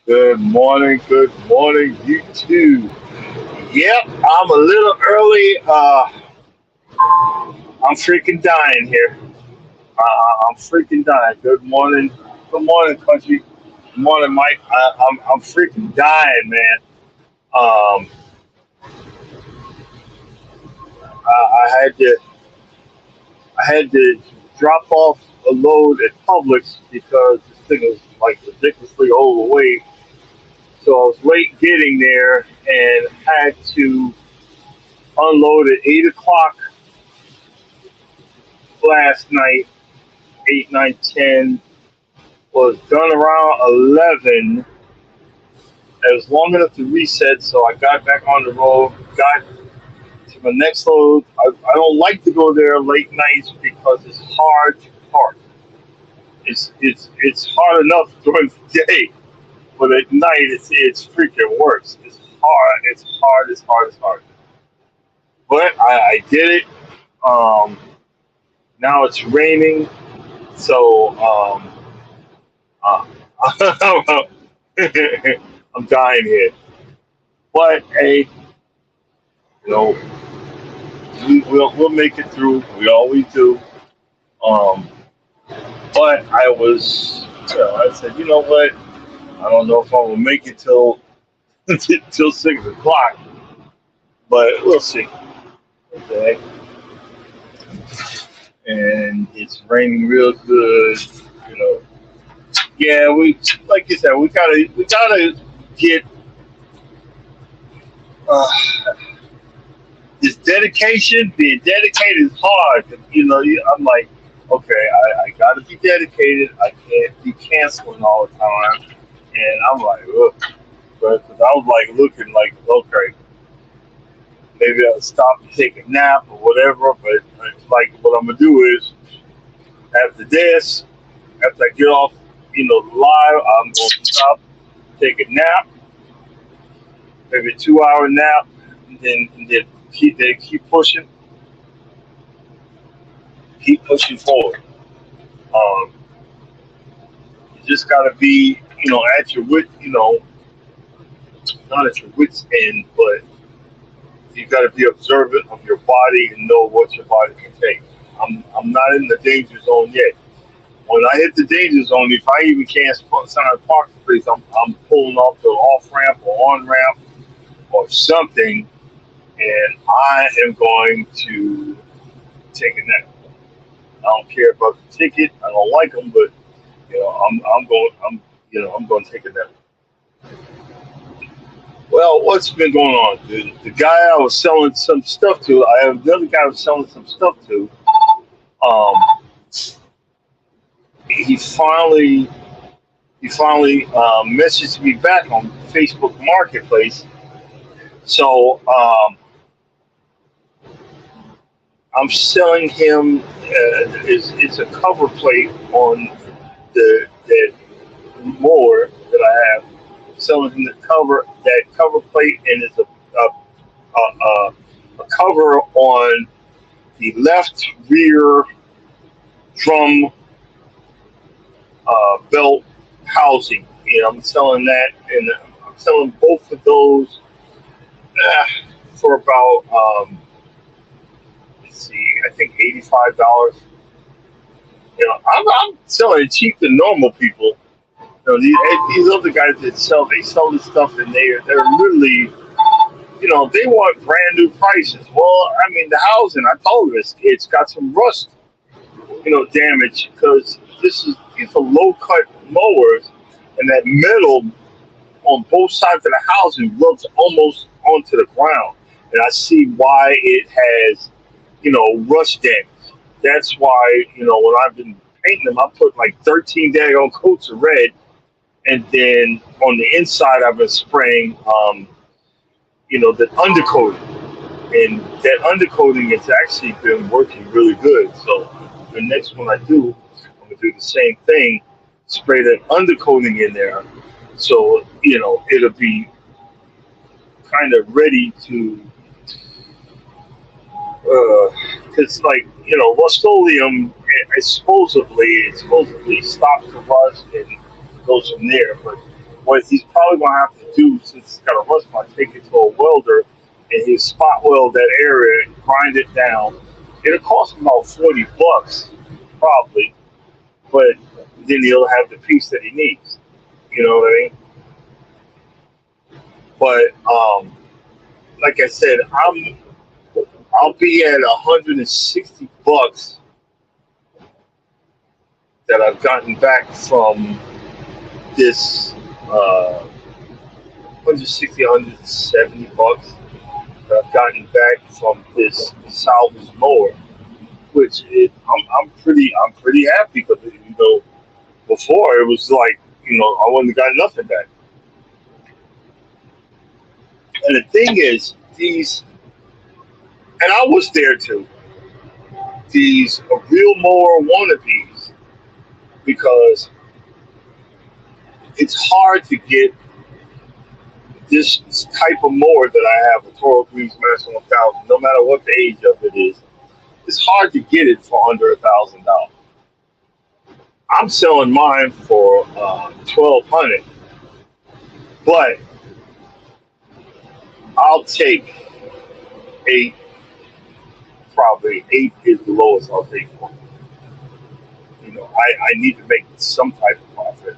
Good morning, you too. Yep, I'm a little early. I'm freaking dying here. I'm freaking dying. Good morning, country. Good morning, Mike. I'm freaking dying, man. Um, I had to drop off a load at Publix because this thing was like ridiculously overweight. So I was late getting there and had to unload at 8 o'clock last night. 8, 9, 10 was done around 11. It was long enough to reset, so I got back on the road, got to my next load. I don't like to go there late nights because it's hard to park. It's hard enough during the day, but at night it's freaking worse. It's hard. It's hard. It's hard. It's hard. But I did it. Um, Now it's raining, so uh, I'm dying here. But hey, you know, we'll make it through. We always do. Um, but I said, you know what? I don't know if I will make it till till 6 o'clock, but we'll see. Okay, and it's raining real good. You know, yeah. We like you said, we gotta get uh, this dedication. Being dedicated is hard. I'm like, okay, I got to be dedicated. I can't be canceling all the time. And I'm like, ugh. But 'cause I was like looking like, okay, maybe I'll stop and take a nap or whatever. But it's like, what I'm gonna do is after this, after I get off, live, I'm gonna stop, take a nap, maybe a 2 hour nap, and then keep pushing, forward. Um, you just gotta be, at your not at your wits end, but you gotta be observant of your body and know what your body can take. I'm not in the danger zone yet. When I hit the danger zone, if I even can't sign a parking place, I'm pulling off the off ramp or on ramp or something, and I am going to take a nap. I don't care about the ticket. I don't like them, but I'm going to take a nap. Well, what's been going on? The guy I was selling some stuff to, I have another guy I was selling some stuff to. Um, he finally messaged me back on Facebook Marketplace. So I'm selling him. It's a cover plate on the that mower that I have. Selling him the cover plate, and it's a cover on the left rear drum belt housing. I'm selling that, and I'm selling both of those for about let's see, I think $85. I'm selling it cheap to normal people. These other guys that they sell this stuff, and they're literally, they want brand new prices. Well, I mean, the housing, I told you, it's got some rust, damage, because these are low cut mowers, and that metal on both sides of the housing rubs almost onto the ground, and I see why it has, rust damage. That's why, when I've been painting them, I put like 13 daggone coats of red, and then on the inside I've been spraying, the undercoating, and that undercoating has actually been working really good. So the next one I do, I'm gonna do the same thing, spray that undercoating in there, so it'll be kind of ready to, because like Rust-Oleum, it supposedly stops the rust and goes from there. But what he's probably gonna have to do since he's got a rust plant, take it to a welder and he'll spot weld that area and grind it down. It'll cost him about $40, probably, but then he'll have the piece that he needs. You know what I mean? But like I said, I'll be at $160 that I've gotten back from this 160, $170 that I've gotten back from this salvage mower, which I'm pretty happy because before it was like I wouldn't have got nothing back. And the thing is, and I was there too. These real mower wannabes because it's hard to get this type of mower that I have, a Toro Greens Master 1000, no matter what the age of it is. It's hard to get it for under $1,000. I'm selling mine for 1,200, but I'll take eight. Probably eight is the lowest I'll take for it. I need to make some type of profit.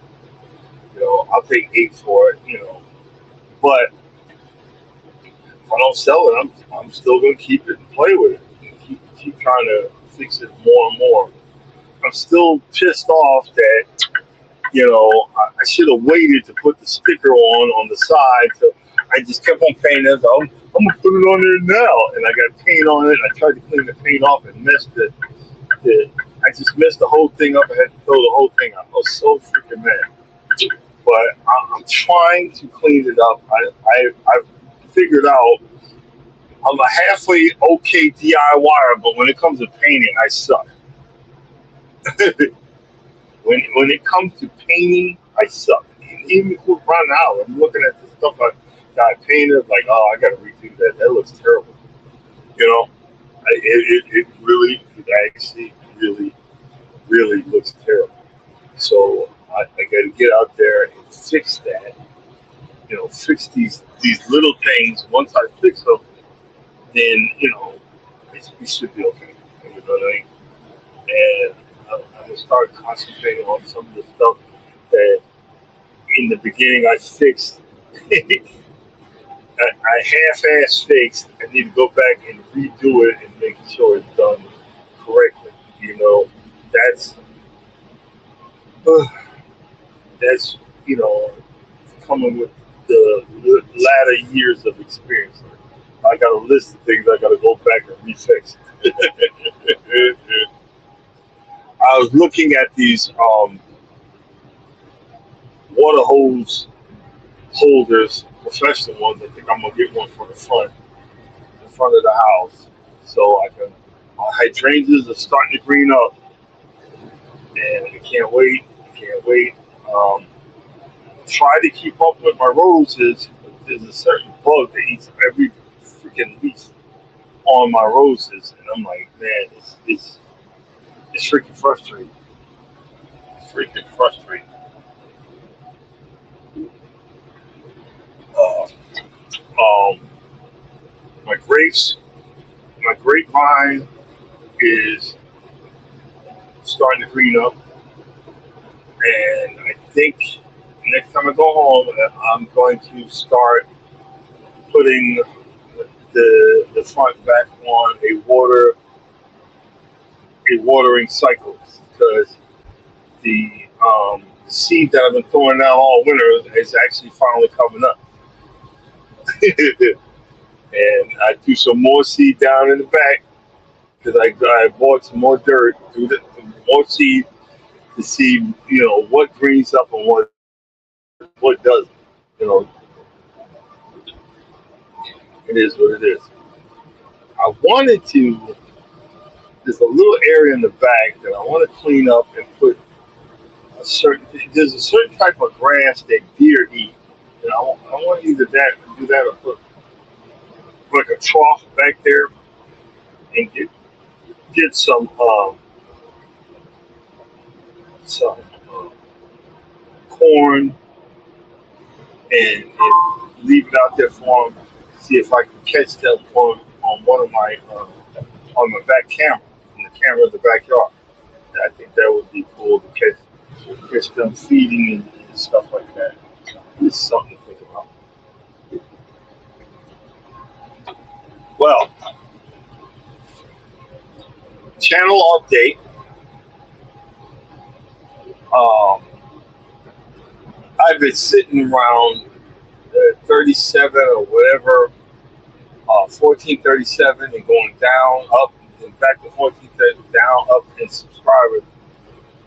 I'll take eight for it. But if I don't sell it, I'm still gonna keep it and play with it. And keep trying to fix it more and more. I'm still pissed off that I should have waited to put the sticker on the side. So I just kept on painting it. I'm gonna put it on there now, and I got paint on it. And I tried to clean the paint off and messed it. I just messed the whole thing up. I had to throw the whole thing out. I was so freaking mad. But I'm trying to clean it up. I've figured out I'm a halfway okay DIYer, but when it comes to painting, I suck. when it comes to painting, I suck. And even with Ron Howard, I'm looking at the stuff I painted, like, oh, I got to redo that. That looks terrible. You know, it really, it actually really, really looks terrible. So I got to get out there and fix that. Fix these little things. Once I fix them, then it should be okay. You know what I mean? And I'm gonna start concentrating on some of the stuff that in the beginning I fixed. I half-ass fixed. I need to go back and redo it and make sure it's done correctly. That's uh, that's coming with the latter years of experience. I got a list of things I got to go back and refix. I was looking at these water hose holders, professional ones. I think I'm gonna get one for the front of the house, so I can. My hydrangeas are starting to green up, and I can't wait. I can't wait. Um, Try to keep up with my roses. But there's a certain bug that eats every freaking leaf on my roses, and I'm like, man, it's freaking frustrating. It's freaking frustrating. Uh, um, my grapes, my grapevine is starting to green up, and I think next time I go home, I'm going to start putting the front back on a watering cycle because the seed that I've been throwing out all winter is actually finally coming up. And I threw some more seed down in the back because I bought some more dirt, more seed to see what greens up and what doesn't. You know, it is what it is. I wanted to. There's a little area in the back that I want to clean up and put a certain. There's a certain type of grass that deer eat, and I want either that do that or put like a trough back there and get some corn and leave it out there for him. See if I can catch that one on one of my on my back camera, on the camera of the backyard. I think that would be cool to catch them feeding and stuff like that. It's something to think about. Well, channel update. Um, I've been sitting around 37 or whatever, 1437 and going down, up, and back to 1430, down, up in subscribers.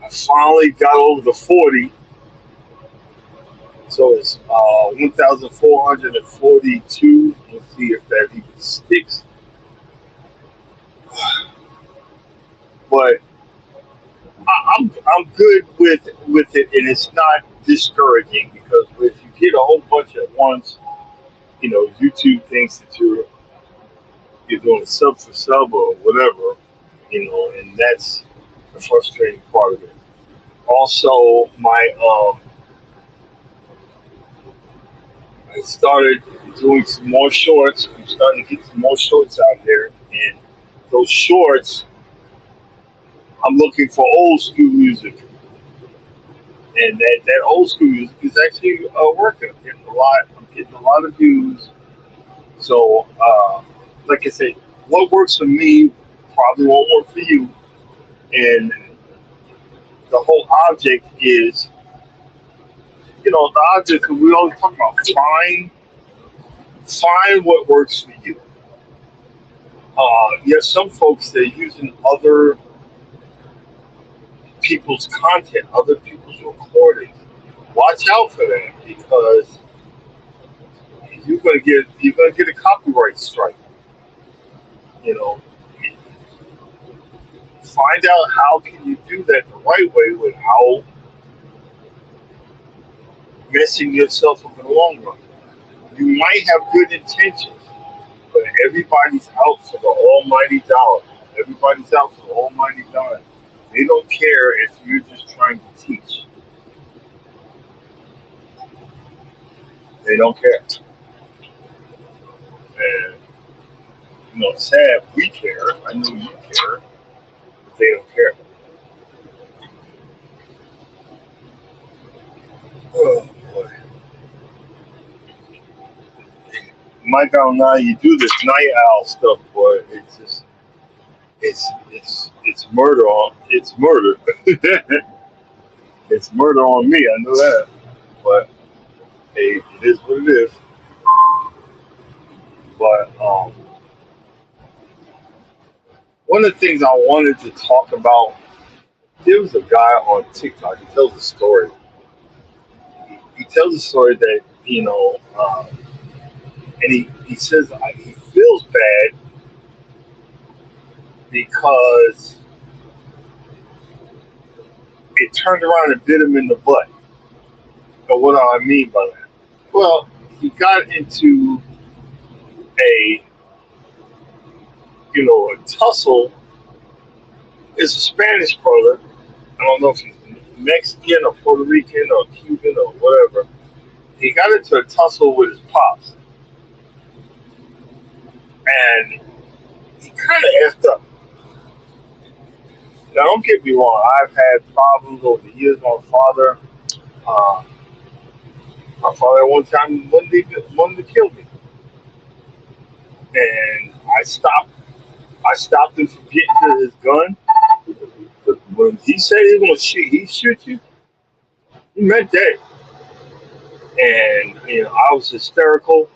I finally got over the 40, so it's 1,442. Let's see if that even sticks. But I'm good with it, and it's not discouraging because if you get a whole bunch at once, YouTube thinks that you're doing a sub for sub or whatever, and that's the frustrating part of it. Also, I started doing some more shorts. I'm starting to get some more shorts out there, and those shorts, I'm looking for old school music, and that old school music is actually working. I'm getting a lot of views. So, like I said, what works for me probably won't work for you, and the whole object is, the object we always talk about. Find what works for you. You have some folks that are using other people's content, other people's recordings. Watch out for that because you're gonna get a copyright strike. You know, find out how can you do that the right way without messing yourself up in the long run. You might have good intentions, but everybody's out for the almighty dollar. Everybody's out for the almighty dollar. They don't care if you're just trying to teach. They don't care. And it's sad we care. I know you care, but they don't care. Oh boy. Mike out now, you do this night owl stuff, boy. It's just it's murder on it's murder. It's murder on me, I know that. But hey, it is what it is. But one of the things I wanted to talk about, there was a guy on TikTok. He tells a story. He tells a story that and he says he feels bad because it turned around and bit him in the butt. But what do I mean by that? Well, he got into a a tussle. It's a Spanish brother. I don't know if he's Mexican or Puerto Rican or Cuban or whatever. He got into a tussle with his pops, and he kind of effed up. Now, don't get me wrong. I've had problems over the years. Uh, my father at one time wanted to kill me, and I stopped. I stopped him from getting to his gun. But when he said he was going to shoot, he shoot you. He meant that. And I was hysterical.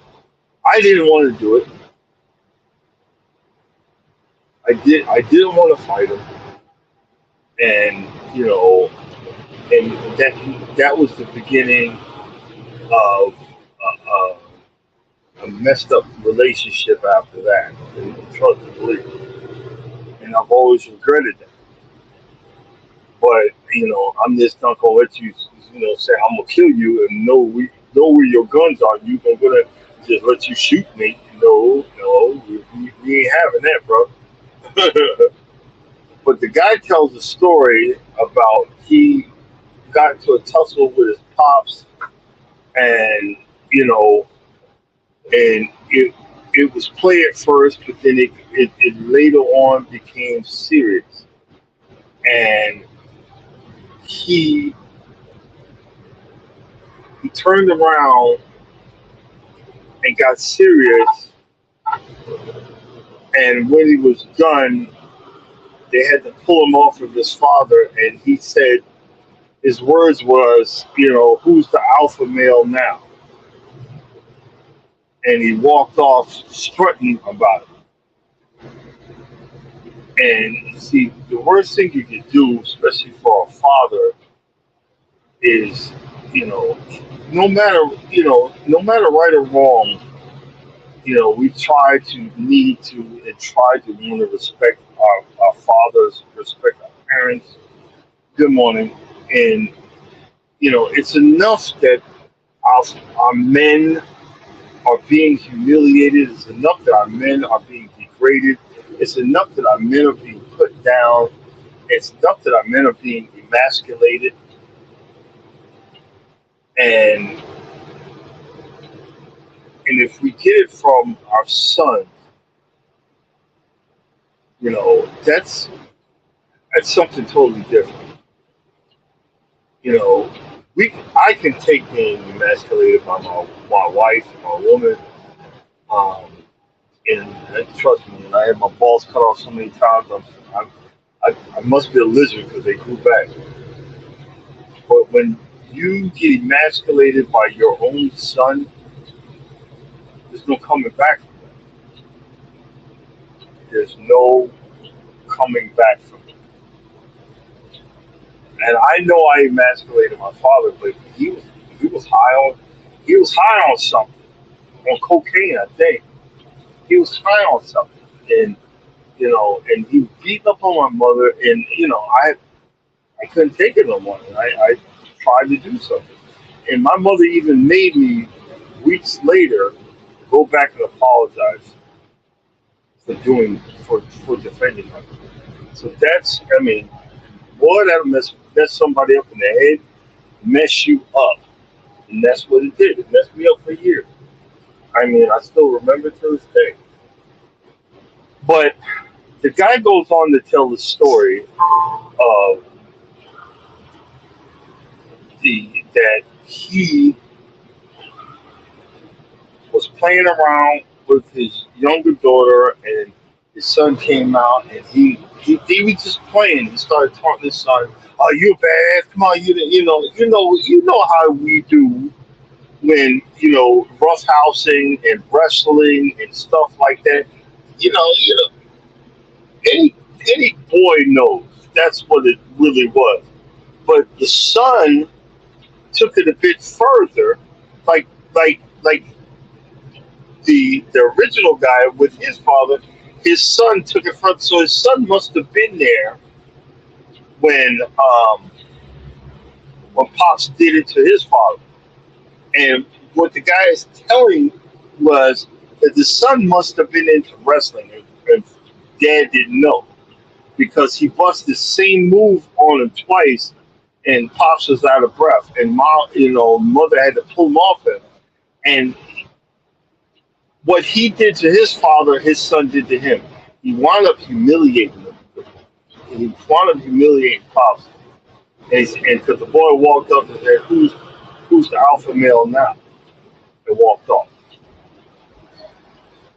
I didn't want to do it. I didn't want to fight him. And and that was the beginning of a messed up relationship after that. Trust and believe. And I've always regretted that. But I'm just not gonna let you, say I'm gonna kill you and know where your guns are. You gonna just let you shoot me? No, we ain't having that, bro. But the guy tells a story about he got into a tussle with his pops, and you know, and it was play at first, but then it later on became serious, and he he turned around and got serious, and when he was done, they had to pull him off of his father, and he said his words was, who's the alpha male now? And he walked off strutting about it. And see, the worst thing you can do, especially for a father, is, you know, no matter right or wrong, we try to need to and try to want to respect our fathers, respect our parents. Good morning. And, it's enough that our, our men are being humiliated. It's enough that our men are being degraded. It's enough that our men are being put down. It's enough that our men are being emasculated. And and if we get it from our son, that's something totally different. You know, I can take being emasculated by my wife, my woman, um, and trust me, I had my balls cut off so many times. I must be a lizard because they grew back. But when you get emasculated by your own son, there's no coming back from that. There's no coming back from it. And I know I emasculated my father, but he was high on he was high on something, on cocaine, I think. He was high on something, and and he beat up on my mother, and I couldn't take it no more. And I tried to do something, and my mother even made me weeks later go back and apologize for defending her. So that's, I mean, boy, that'll mess somebody up in the head, mess you up, and that's what it did. It messed me up for years. I mean, I still remember to this day. But the guy goes on to tell the story of the that he was playing around with his younger daughter, and his son came out, and he was just playing. He started taunting his son, "Oh, you bad? Come on, you know how we do when roughhousing and wrestling and stuff like that. Any any boy knows that's what it really was. But the son took it a bit further, like like the original guy with his father. His son took it further, so his son must have been there when when Pops did it to his father. And what the guy is telling was that the son must have been into wrestling, and Dad didn't know because he busted the same move on him twice, and Pops was out of breath, and mother had to pull him off him. And what he did to his father, his son did to him. He wound up humiliating him. He wound up humiliating Pops, and because the boy walked up and said, "Who's the alpha male now?" and walked off.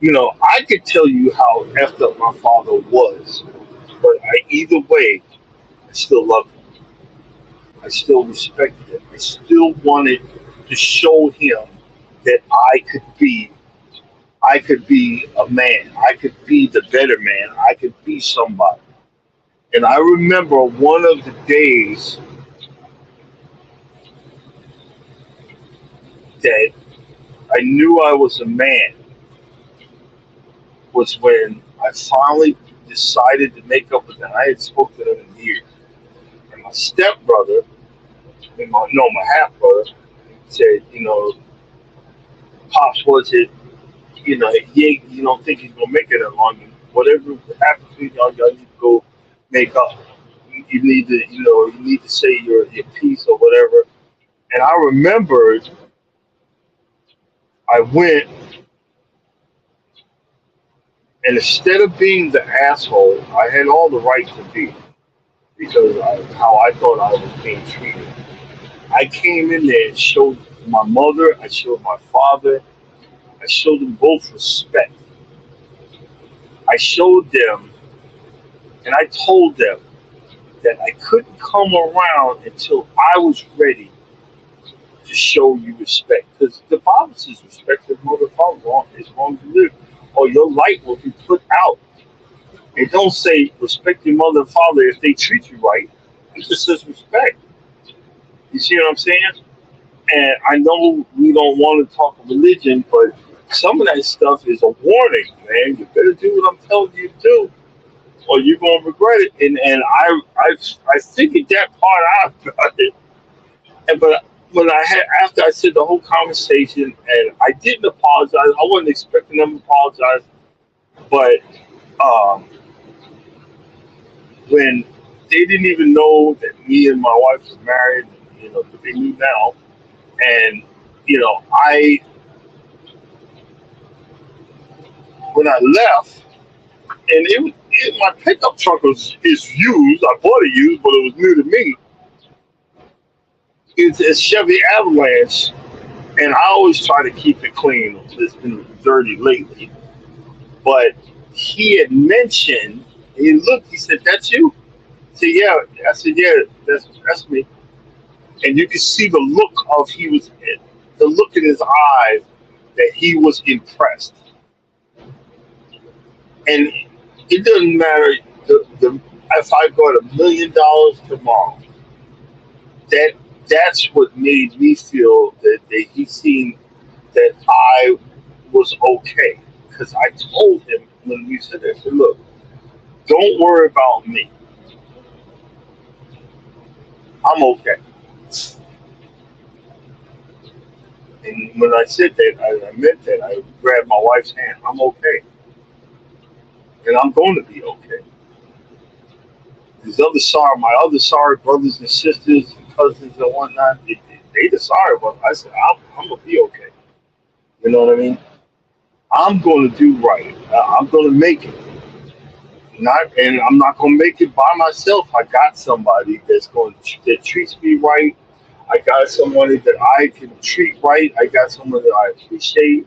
I could tell you how effed up my father was, but either way, I still loved him. I still respected him. I still wanted to show him that I could be a man. I could be the better man. I could be somebody. And I remember one of the days that I knew I was a man was when I finally decided to make up with them. I had spoken to them in years. And my stepbrother, my half brother, said, Pops was it, you don't think he's gonna make it that long. Whatever happens between y'all need to go make up. You need to, you need to say your piece or whatever. And I remembered I went, and instead of being the asshole, I had all the right to be because how I thought I was being treated. I came in there and showed my mother, I showed my father, I showed them both respect. I showed them, and I told them that I couldn't come around until I was ready to show you respect. Because the Bible says respect your mother and father as long as you live, or your light will be put out. It don't say respect your mother and father if they treat you right. It just says respect. You see what I'm saying? And I know we don't want to talk religion, but some of that stuff is a warning, man. You better do what I'm telling you to do, or you're gonna regret it. And I figured that part out about it. And but when I had after I said the whole conversation, and I didn't apologize. I wasn't expecting them to apologize, but um, when they didn't even know that me and my wife was married, but they knew now, and I when I left, and my pickup truck is used. I bought it used, but it was new to me. It's a Chevy Avalanche, and I always try to keep it clean. It's been dirty lately, but he had mentioned. He looked. He said, "That's you." I said, "Yeah." I said, "Yeah, that's me." And you could see the look in his eyes that he was impressed. And it doesn't matter if I got $1 million tomorrow. That that's what made me feel that he seen that I was okay. Because I told him when we said that, I said, look, don't worry about me. I'm okay. And when I said that, I meant that. I grabbed my wife's hand. I'm okay. And I'm going to be okay. My other sorry brothers and sisters and cousins and whatnot, they the sorry ones. I said, I'm going to be okay. You know what I mean? I'm going to do right. I'm going to make it. And I'm not going to make it by myself. I got somebody that treats me right. I got somebody that I can treat right. I got someone that I appreciate.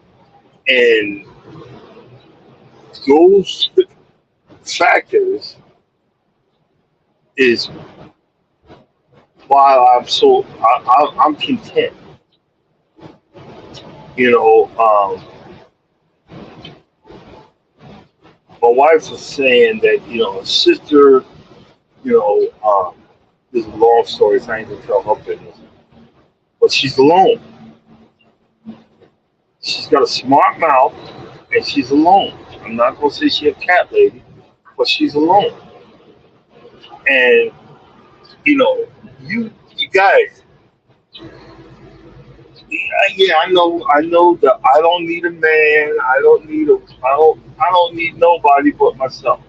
And those factors is why I'm content. You know, my wife was saying that a sister, you know, this is a long story. So I ain't gonna tell her business, but she's alone. She's got a smart mouth, and she's alone. I'm not gonna say she a cat lady, but she's alone. And you know, you guys, yeah, I know that I don't need a man. I don't need nobody but myself.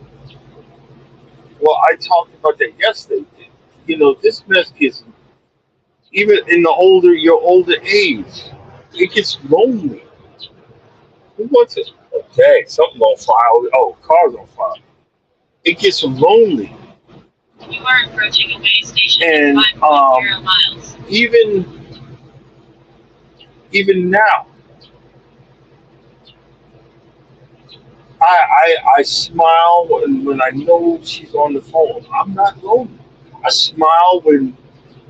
Well, I talked about that yesterday. This mess gets even in your older age, it gets lonely. Who wants it? Okay, something on fire. Oh, car's on fire. It gets lonely, You are approaching a way station in and 5.0 miles. even now, I smile when I know she's on the phone. I'm not lonely. I smile when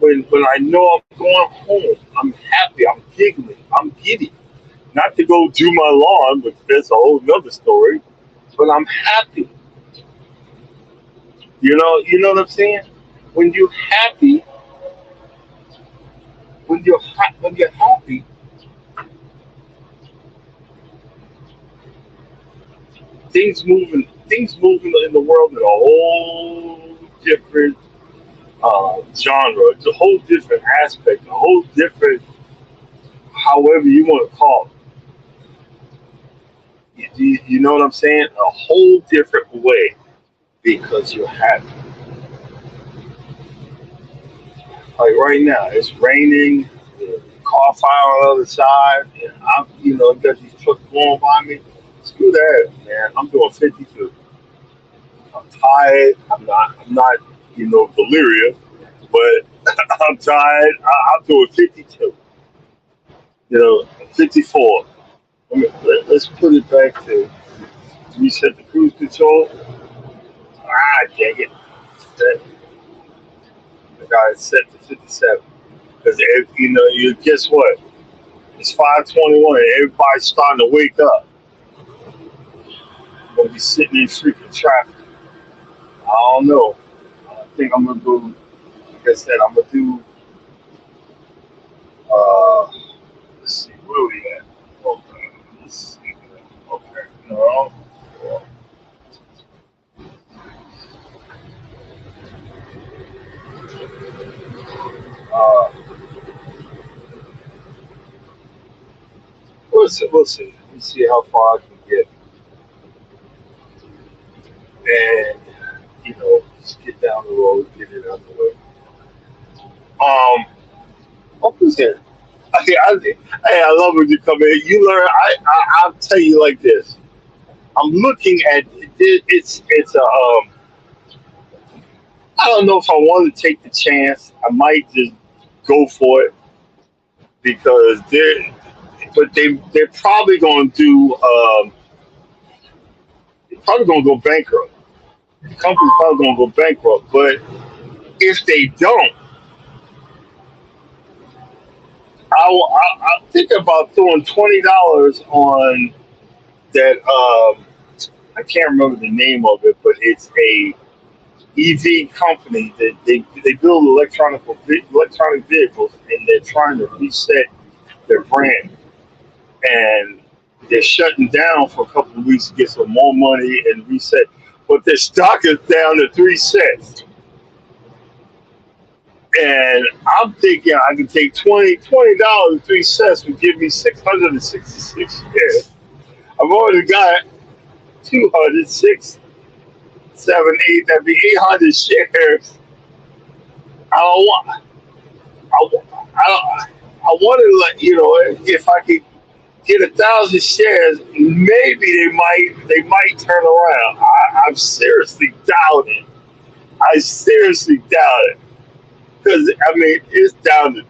I know I'm going home. I'm happy. I'm giggling. I'm giddy. Not to go do my lawn, but that's a whole nother story. But I'm happy. You know what I'm saying? When you're happy, when you're happy, things moving in the world in a whole different genre. It's a whole different aspect, a whole different, however you want to call it. You know what I'm saying? A whole different way because you're happy. Like right now, it's raining, the car fire on the other side, and I'm, got these trucks going by me. Screw that, man. I'm doing 52. I'm tired. I'm not, delirious, but I'm tired. I'm doing 52. 54. Let's put it back to reset the cruise control. Dang it. That, I got it set to 57. Because, you guess what? It's 5:21 and everybody's starting to wake up. I'm going to be sitting in freaking traffic. I don't know. I think I'm going to go, like I said, I'm going to do, uh, let's see, where we at? Okay, let's see. Okay, no. Uh, we'll see. Let me see how far I can get. And, just get down the road, get it out the way. What was it? I love when you come in. You learn. I'll tell you like this. I'm looking at it. It's a. I don't know if I want to take the chance. I might just go for it because they're probably going to do. They're probably going to go bankrupt. The company's probably going to go bankrupt. But if they don't, I'll think about throwing $20 on that. I can't remember the name of it, but it's a EV company that they build electronic vehicles, and they're trying to reset their brand, and they're shutting down for a couple of weeks to get some more money and reset. But their stock is down to 3 cents, and I'm thinking I can take $20 and 3 cents would give me 666 shares. I've already got 206, 7, 8. That'd be 800 shares. I don't want. I want to if I could get 1,000 shares, maybe they might turn around. I'm seriously doubting. I seriously doubt it because it's down to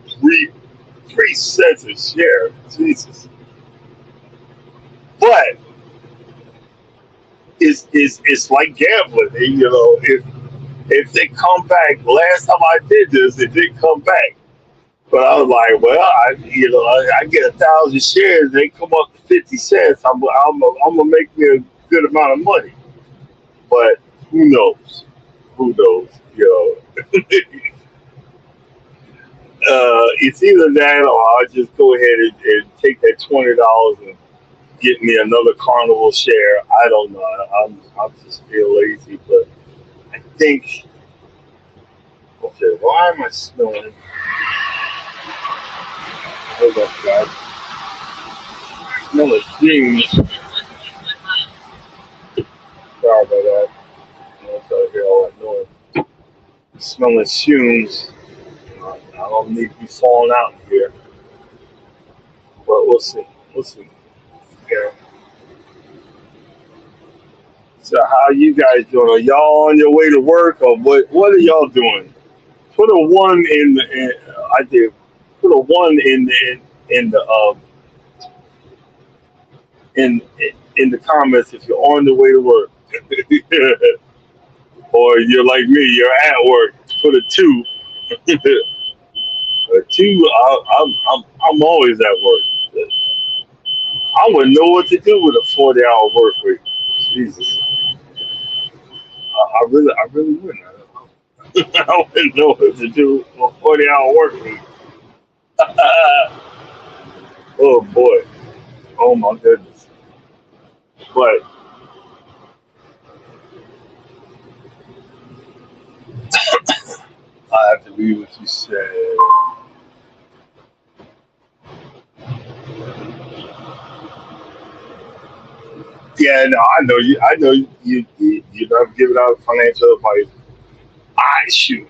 3 cents a share. Jesus, but it's like gambling. If they come back, last time I did this, it didn't come back. But I was like, well, I get 1,000 shares. They come up to 50 cents. I'm gonna make me a good amount of money. But who knows? Who knows? It's either that or I'll just go ahead and take that $20 and get me another Carnival share. I don't know. I'm just feel lazy, but I think. Okay, why am I smelling? Hold up, guys. Smelling fumes. Sorry about that. I don't try to hear all that noise. Smelling fumes. I don't need to be falling out here, but we'll see. We'll see. Yeah. So how you guys doing? Are y'all on your way to work, or what? What are y'all doing? Put a one in the. I did. Put a one in the in the comments if you're on the way to work, or you're like me, you're at work. Put a two. A two. I'm always at work. I wouldn't know what to do with a 40-hour work week. Jesus, I really wouldn't. I wouldn't know what to do with a 40-hour work week. Oh boy. Oh my goodness. But I have to read what you said. Yeah, no, I know you. I know you. You're not giving out financial advice. I shoot.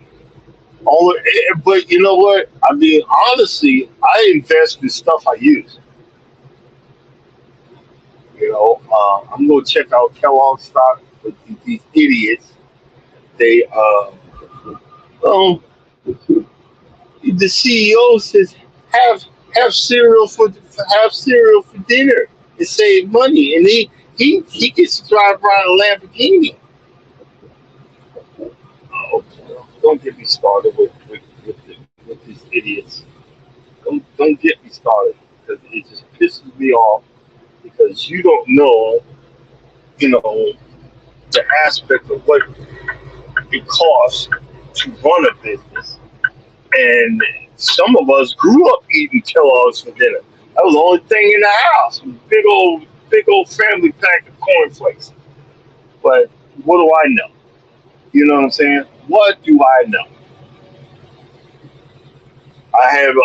But you know what? I mean, honestly, I invest in stuff I use. I'm going to check out Kellogg stock with these idiots. They, um, the CEO says have have cereal for have cereal for dinner and save money, and he gets to drive around a Lamborghini. Oh, don't get me started with these idiots. Don't get me started because it just pisses me off because you don't know, the aspect of what it costs to run a business. And some of us grew up eating Kellogg's for dinner. That was the only thing in the house. Big old family pack of cornflakes. But what do I know? You know what I'm saying? What do I know? I have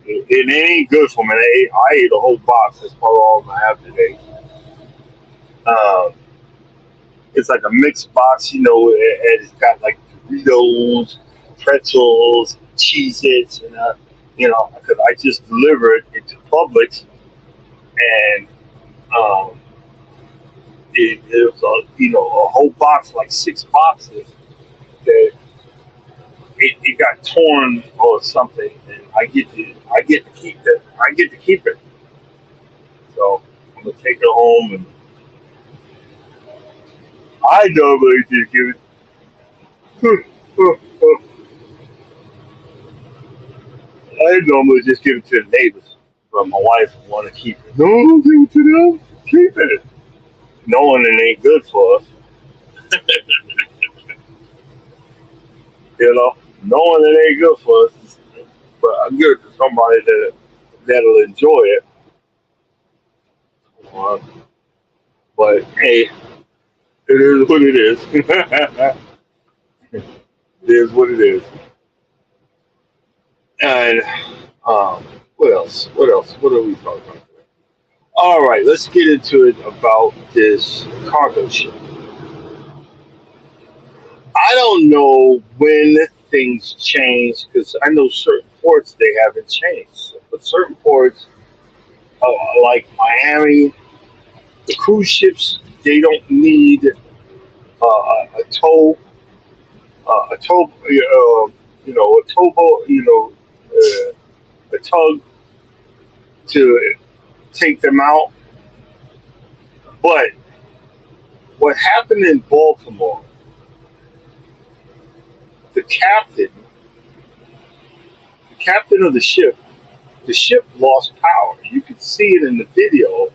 it ain't good for me. I ate a whole box. That's probably all I have today. Um, it's like a mixed box, and it's got like Doritos, pretzels, Cheez-Its, and because I just delivered it to Publix, and um, it was a whole box, like 6 boxes that it got torn or something, and I get to keep it. I get to keep it, so I'm gonna take it home, and I normally just give it. I normally just give it to the neighbors, but my wife want to keep it. No, don't give it to them. Keep it. Knowing it ain't good for us, knowing it ain't good for us, but I give it to somebody that'll enjoy it. Uh, but hey, it is what it is. It is what it is. And what else? What else? What are we talking about? All right, let's get into it about this cargo ship. I don't know when things change because I know certain ports they haven't changed, but certain ports like Miami, the cruise ships they don't need a tow, a tow, a towboat, a tug to take them out. But what happened in Baltimore, the captain, the captain of the ship lost power. You could see it in the video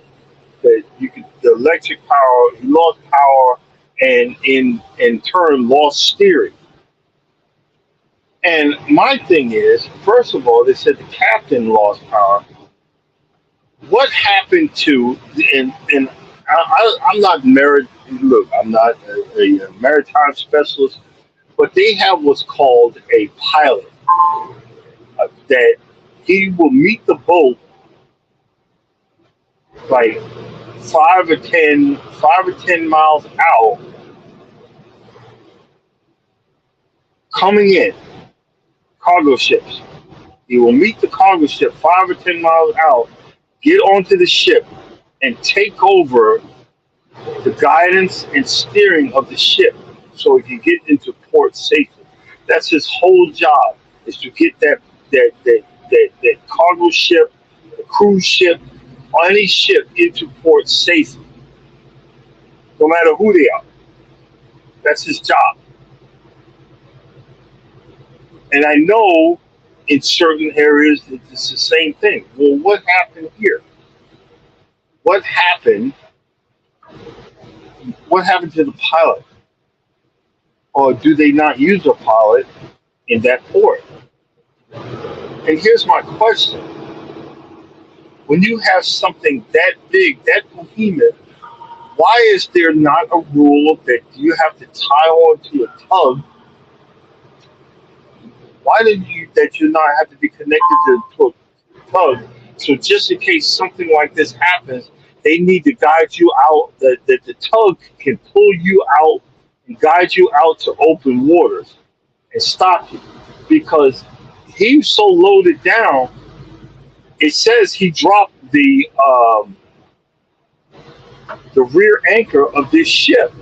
that the electric power, he lost power and in turn lost steering. And my thing is, first of all, they said the captain lost power. What happened to and I'm not married. Look, I'm not a maritime specialist, but they have what's called a pilot that he will meet the boat like 5 or 10 miles out, coming in cargo ships. He will meet the cargo ship 5 or 10 miles out, get onto the ship, and take over the guidance and steering of the ship so he can get into port safely. That's his whole job is to get that cargo ship, the cruise ship, or any ship into port safely, no matter who they are. That's his job. And I know in certain areas it's the same thing. Well, what happened here? What happened? What happened to the pilot? Or do they not use a pilot in that port? And here's my question. When you have something that big, that behemoth, why is there not a rule that you have to tie on to a tug? Why did you that you not have to be connected to a tug? So just in case something like this happens, they need to guide you out. The tug can pull you out and guide you out to open waters and stopped it because he was so loaded down. It says he dropped the rear anchor of this ship,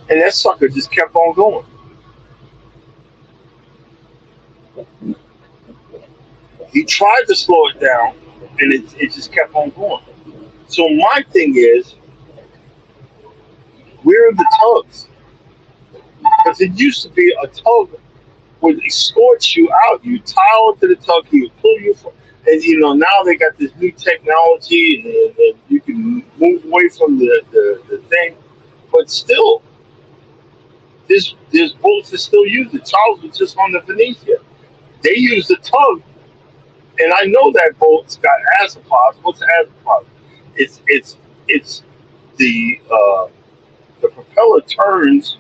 and that sucker just kept on going. He tried to slow it down, and it just kept on going. So my thing is, where are the tugs? Because it used to be a tug would escort you out. You tie onto the tug, he would pull you from, and now they got this new technology, and you can move away from the thing. But still, there's boats that still use it. Charles was just on the Venetia. They use the tug, and I know that boat's got azipods. What's azipod? It's the propeller turns,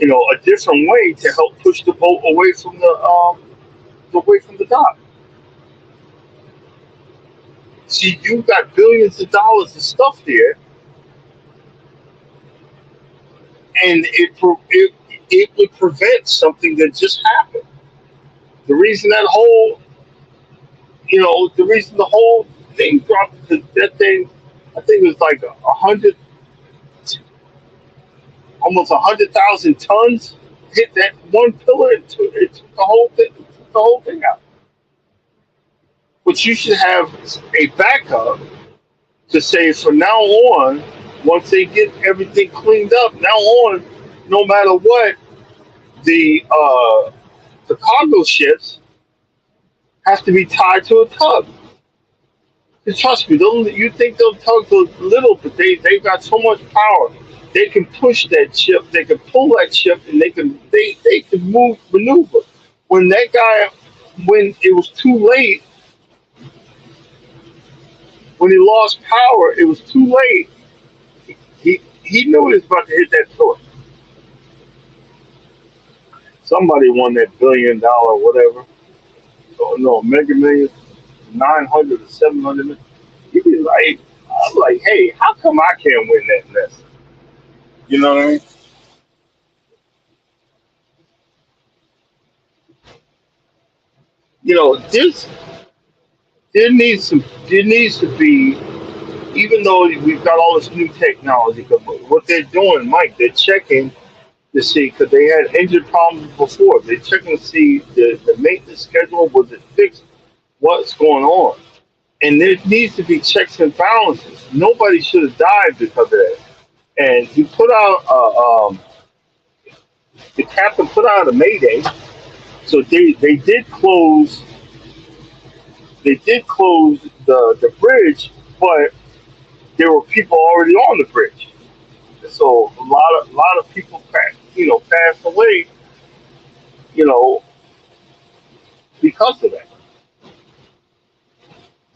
a different way to help push the boat away from the dock. See, you got billions of dollars of stuff there, and it would prevent something that just happened. The reason the reason the whole thing dropped, because that thing, I think it was like 100, almost 100,000 tons hit that one pillar. It took the whole thing out. But you should have a backup to say from now on, once they get everything cleaned up, now on, no matter what, the cargo ships have to be tied to a tug. And trust me, you think those tugs are little, but they've got so much power. They can push that ship, they can pull that ship, and they can maneuver. When that guy, when it was too late, when he lost power, it was too late. He knew he was about to hit that pillar. Somebody won that $1 billion whatever. So no, Mega Millions, 900 or 700. He'd be like, I'm like, hey, how come I can't win that mess? You know what I mean? This there needs to be, even though we've got all this new technology, 'cause what they're doing, Mike, they're checking to see, because they had engine problems before. They're checking to see the maintenance schedule, was it fixed, what's going on. And there needs to be checks and balances. Nobody should have died because of that. And he put out, the captain put out a mayday. So they did close the bridge, but there were people already on the bridge. So a lot of people passed away, you know, because of that.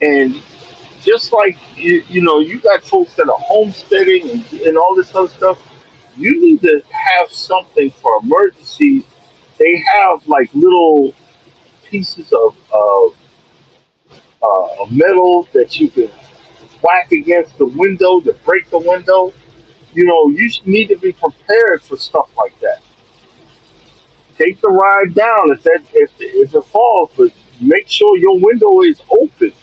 And just like you got folks that are homesteading and all this other stuff. You need to have something for emergencies. They have like little pieces of metal that you can whack against the window to break the window. You need to be prepared for stuff like that. Take the ride down if it falls, but make sure your window is open.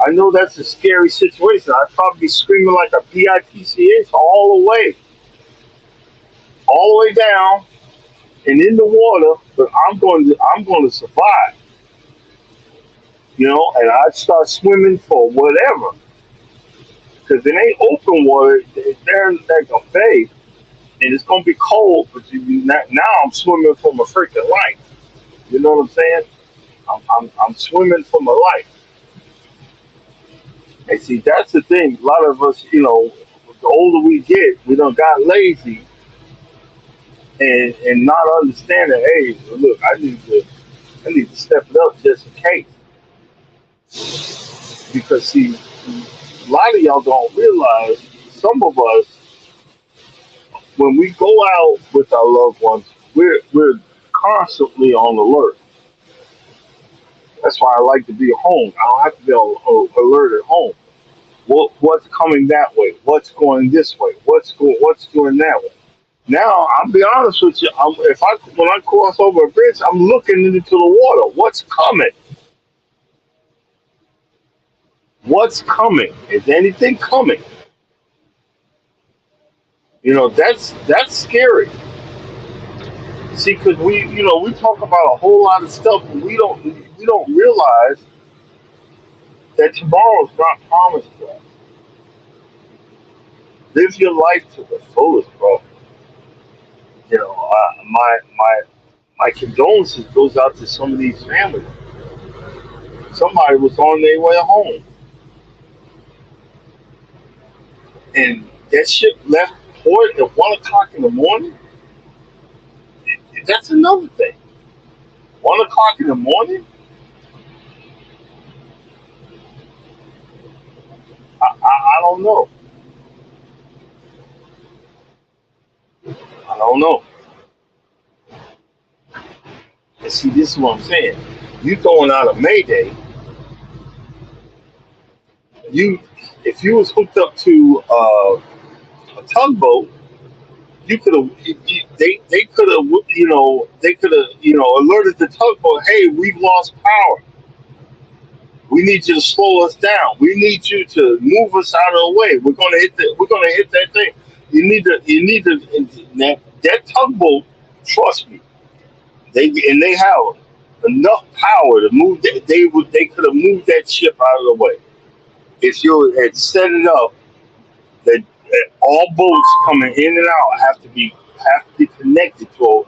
I know that's a scary situation. I'd probably be screaming like a bitch all the way down and in the water, but I'm going to survive. And I'd start swimming for whatever, because it ain't open water. They're like a bay, and it's gonna be cold. But now I'm swimming for my freaking life. You know what I'm saying? I'm swimming for my life. And see, that's the thing. A lot of us, the older we get, we done got lazy and not understanding. Hey, look, I need to step it up just in case. Because see, a lot of y'all don't realize, some of us, when we go out with our loved ones, we're constantly on alert. That's why I like to be home. I don't have to be on alert at home. What's coming that way? What's going this way? What's going that way? Now, I'll be honest with you. If I when I cross over a bridge, I'm looking into the water. What's coming? What's coming? Is anything coming? That's scary. See, because we talk about a whole lot of stuff, and we don't realize that tomorrow's not promised to us. Live your life to the fullest, bro. My condolences goes out to some of these families. Somebody was on their way home, and that ship left port at 1 o'clock in the morning. That's another thing. 1 o'clock in the morning. I don't know. I don't know. And see, this is what I'm saying. You throwing out a Mayday. You, if you was hooked up to a tugboat, you could have. They could have. They could have. Alerted the tugboat. Hey, we've lost power. We need you to slow us down. We need you to move us out of the way. We're gonna hit that thing. You need to that tugboat. Trust me, they have enough power to move. They could have moved that ship out of the way if you had set it up that all boats coming in and out have to be connected to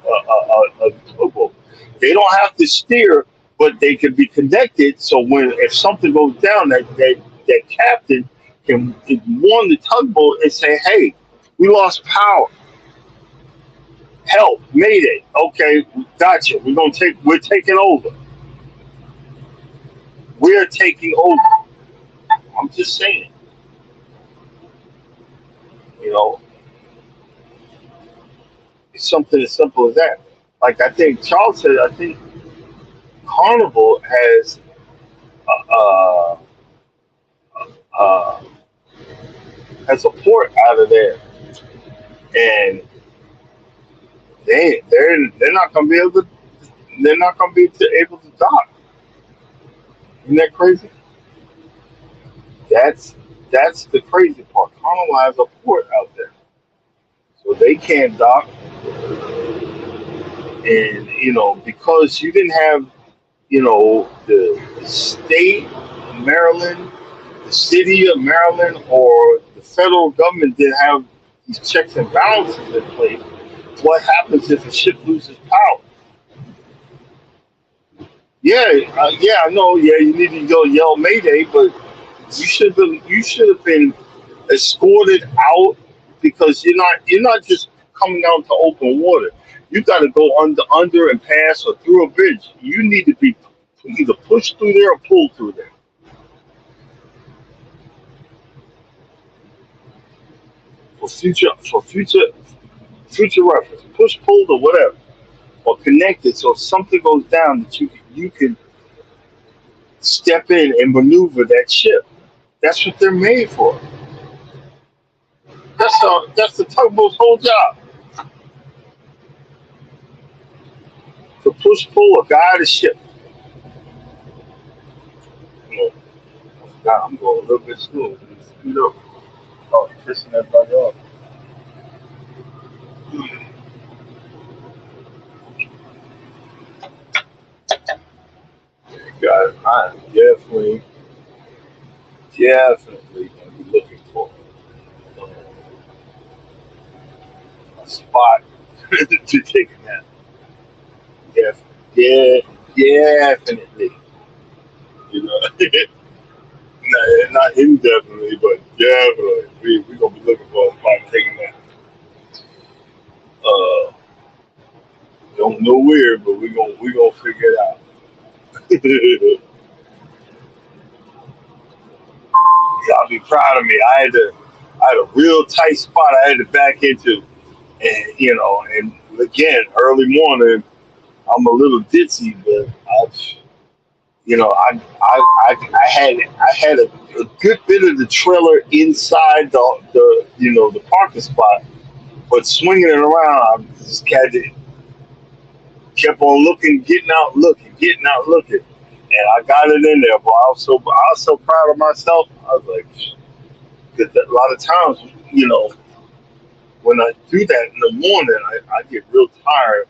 a tugboat. They don't have to steer, but they can be connected. So if something goes down, that captain can warn the tugboat and say, "Hey, we lost power. Help, Mayday. Okay, gotcha. We're taking over. We're taking over." I'm just saying, you know, it's something as simple as that. Like I think Charles said, I think Carnival uh, uh, has a port out of there, and they're not gonna be able to able to dock. Isn't that crazy? That's that's the crazy part. Carnival has a port out there, so they can't dock, and because you didn't have the state of Maryland, the city of Maryland, or the federal government didn't have these checks and balances in place. What happens if a ship loses power? Yeah, yeah, I know. Yeah, you need to go yell Mayday, but you should have been escorted out because you're not just coming out to open water. You got to go under and pass or through a bridge. You need to be either pushed through there or pulled through there for future reference. Push, pulled, or whatever, or connected. So if something goes down, that you can step in and maneuver that ship. That's what they're made for. That's the tugboat's whole job, to push, pull, or guide a ship. You know, now I'm going a little bit slow. Speed up. Oh, pissing everybody off. Guys, I'm definitely gonna be looking for um, a spot to take a nap. Def, yeah, definitely. Not indefinitely, but definitely. We gonna be looking for a spot to take a nap. Uh, don't know where, but we gonna figure it out. Y'all be proud of me. I had a real tight spot I had to back into, and again, early morning, I'm a little ditzy, but I had a good bit of the trailer inside the parking spot, But swinging it around, I just kept on looking, getting out looking. And I got it in there, but I was so proud of myself. I was like, 'cause a lot of times, when I do that in the morning, I get real tired,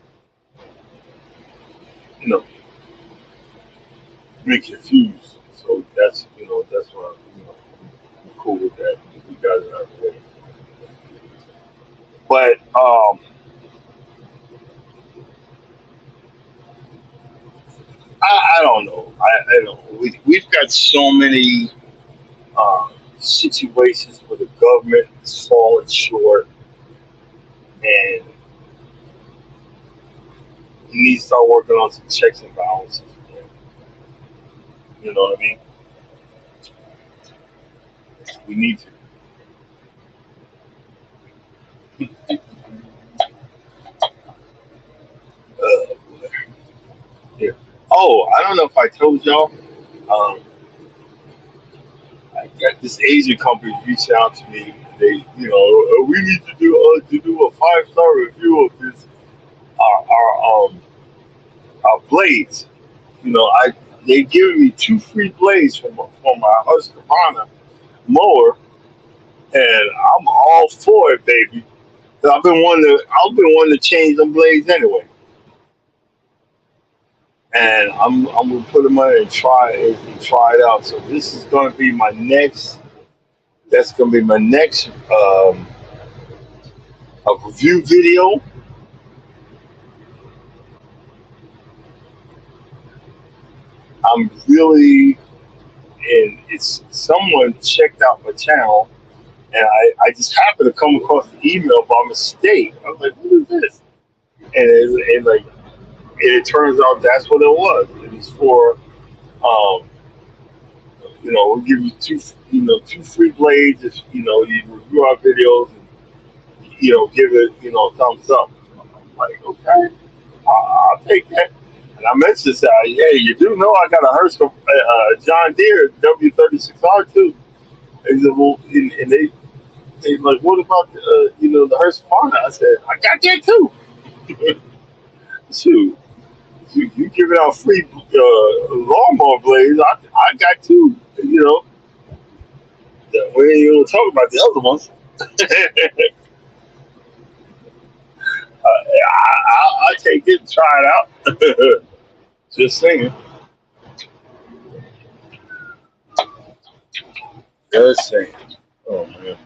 you know, be confused. So that's why, I'm cool with that. You guys are out of the way. But I don't know. I don't. We've got so many situations where the government is falling short, and we need to start working on some checks and balances. You know what I mean? We need to. Uh, yeah. Oh, I don't know if I told y'all. Um, I got this Asian company reaching out to me. They, we need to do a 5-star review of this our blades. I they giving me 2 free blades from my Husqvarna mower, and I'm all for it, baby. 'Cause I've been wanting to change them blades anyway, and I'm gonna put them on and try it out. So this is gonna be my next. That's gonna be my next a review video. I'm really and it's someone checked out my channel, and I just happened to come across the email by mistake. I was like, "What is this?" And it turns out that's what it was. It was for um, we'll give you 2 free blades if you review our videos and give it a thumbs up. I'm like, okay, I'll take that. And I mentioned that, yeah, you do know I got a Herschel John Deere W36R too. And, he said, well, and they like, what about the Herschel Honda? I said, I got that too. Shoot, you giving out free lawnmower blades? I got two. We ain't even talk about the other ones. I take it and try it out. Just saying. Just saying. Oh man.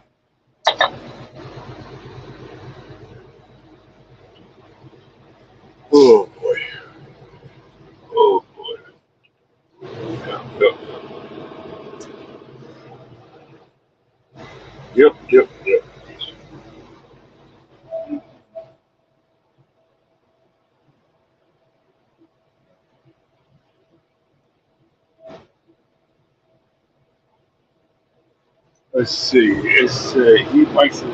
Oh boy. Oh boy. Yep. Let's see. It's he likes it.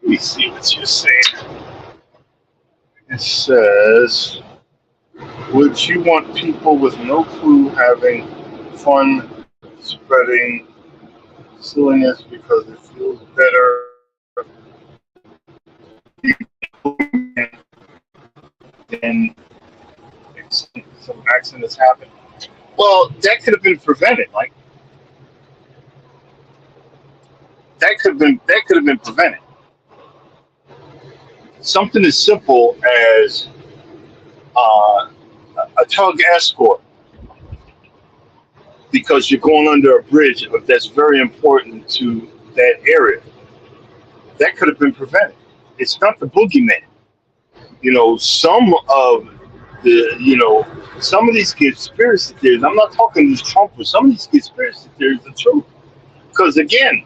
Let me see what you're saying. It says, would you want people with no clue having fun spreading silliness because it feels better than some accidents happen? Well, that could have been prevented. Like that could have been prevented. Something as simple as a tug escort, because you're going under a bridge that's very important to that area. That could have been prevented. It's not the boogeyman. Some of some of these conspiracy theories. I'm not talking these Trumpers. Some of these conspiracy theories are true. Because again,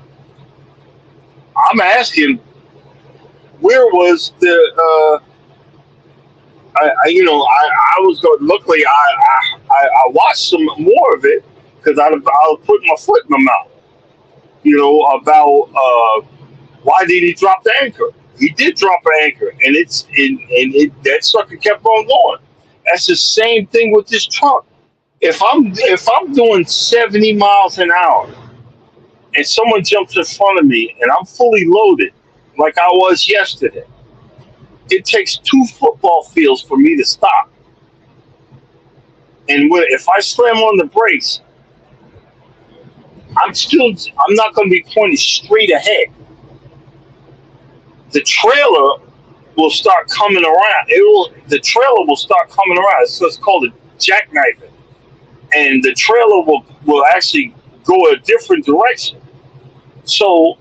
I'm asking, where was the? I was going. Luckily, I watched some more of it because I was putting my foot in my mouth. about why did he drop the anchor? He did drop an anchor, and that sucker kept on going. That's the same thing with this truck. If I'm doing 70 miles an hour and someone jumps in front of me and I'm fully loaded, like I was yesterday, it takes 2 football fields for me to stop. And if I slam on the brakes, I'm not going to be pointed straight ahead. The trailer will start coming around. The trailer will start coming around. So it's called a jackknifing, and the trailer will actually go a different direction. So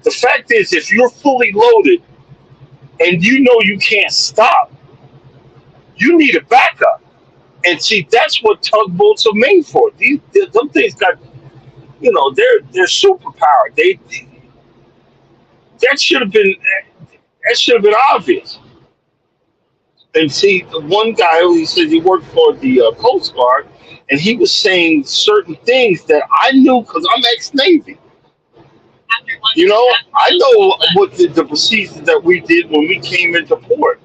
the fact is, if you're fully loaded and you know you can't stop, you need a backup. And see, that's what tugboats are made for. Them things got, they're superpowered. That should have been obvious. And see, the one guy, he said he worked for the Coast Guard, and he was saying certain things that I knew because I'm ex-Navy. I know what the procedures that we did when we came into port.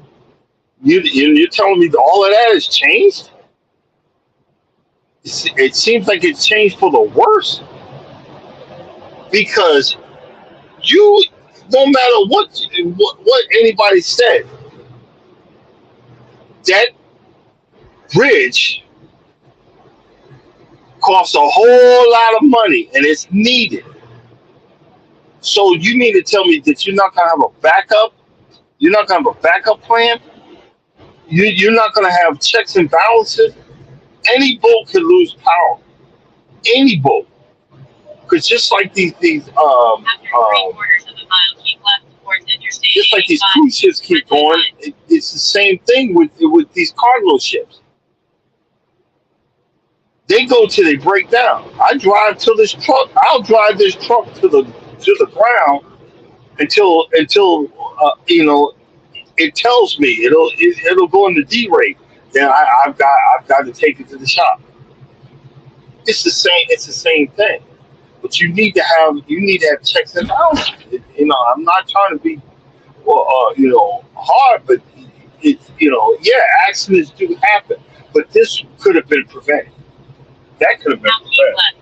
You're telling me that all of that has changed? It seems like it's changed for the worse, because no matter what anybody said, that bridge costs a whole lot of money and it's needed. So you need to tell me that you're not going to have a backup? You're not going to have a backup plan? You're not going to have checks and balances? Any boat can lose power. Any boat. Because just like these After 3/4 of a mile, keep left towards Interstate just like these 85. cruise ships keep going, it's the same thing with these cargo ships. They go till they break down. I'll drive this truck to the ground until it tells me it'll go into D rate. Then I've got to take it to the shop. It's the same thing. But you need to have checks and balances. I'm not trying to be hard, but accidents do happen. But this could have been prevented. That could have been Now keep prevented. left.